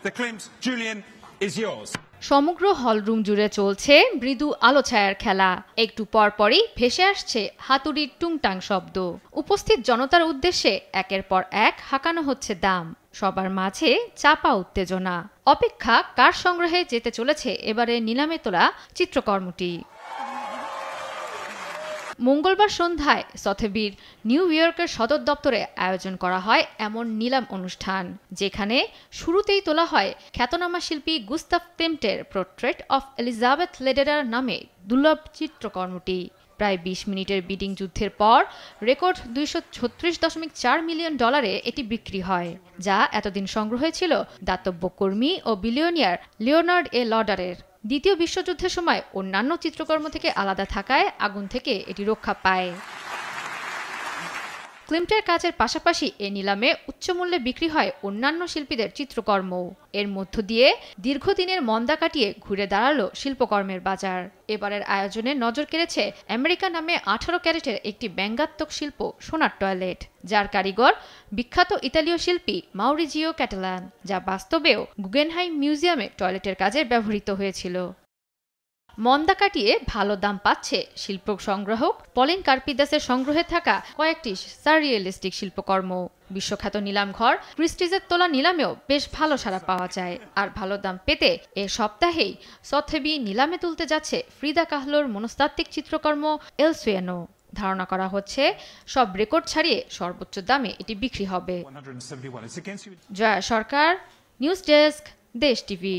The Klimt, Julian, is yours. সমগ্র hall room জুড়ে চলছে মৃদু আলো ছায়ার খেলা। একটু পরপরই ভেসে আসছে হাতুড়ির টুংটাং শব্দ। উপস্থিত জনতার উদ্দেশ্যে একের পর এক হাঁকানো হচ্ছে দাম। সবার মাঝে চাপা উত্তেজনা। অপেক্ষা কার সংগ্রহে যেতে চলেছে এবারে নিলামে তোলা চিত্রকর্মটি। মঙ্গলবার সন্ধ্যায় সথেবির নিউ ইয়র্কের সদর দপ্তরে আয়োজন করা হয় এমন নিলাম অনুষ্ঠান, যেখানে শুরুতেই তোলা হয় খ্যাতনামা শিল্পী গুস্তাভ ক্লিমটের পোর্ট্রেট অফ এলিজাবেথ লেডেরার নামে দুর্লভ চিত্রকর্মটি। প্রায় ২০ মিনিটের বিডিং যুদ্ধের পর রেকর্ড $২৩.৪ মিলিয়ন এটি বিক্রি হয়, যা এতদিন সংগ্রহে ছিল দাতব্য কর্মী ও বিলিয়নিয়ার লিওনার্ড এ লডারের। দ্বিতীয় বিশ্বযুদ্ধের সময় অন্যান্য চিত্রকর্ম থেকে আলাদা থাকায় আগুন থেকে এটি রক্ষা পায়। ক্লিমটের কাজের পাশাপাশি এ নিলামে উচ্চমূল্যে বিক্রি হয় অন্যান্য শিল্পীদের চিত্রকর্ম। এর মধ্য দিয়ে দীর্ঘদিনের মন্দা কাটিয়ে ঘুরে দাঁড়ালো শিল্পকর্মের বাজার। এবারের আয়োজনে নজর কেড়েছে আমেরিকা নামে 18 ক্যারেটের একটি ব্যঙ্গাত্মক শিল্প সোনার টয়লেট, যার কারিগর বিখ্যাত ইতালীয় শিল্পী মাউরিজিও ক্যাটালান, যা বাস্তবেও গুগেনহাইম মিউজিয়ামে টয়লেটের কাজে ব্যবহৃত হয়েছিল। মন্দা কাটিয়ে ভালো দাম পাচ্ছে শিল্প সংগ্রাহক পলিন কার্পিদাসের সংগ্রহে থাকা কয়েকটি সাররিয়েলিস্টিক শিল্পকর্ম। বিশ্বখ্যাত নিলামঘর ক্রিস্টিজের তোলা নিলামেও বেশ ভালো সাড়া পাওয়া যায়। আর ভালো দাম পেতে এ সপ্তাহেই সথেবি নিলামে তুলতে যাচ্ছে ফ্রিদা কাহলোর মনস্তাত্ত্বিক চিত্রকর্ম এলসুয়েনো। ধারণা করা হচ্ছে সব রেকর্ড ছাড়িয়ে সর্বোচ্চ দামে এটি বিক্রি হবে। জয়া সরকার, নিউজ ডেস্ক, দেশ টিভি।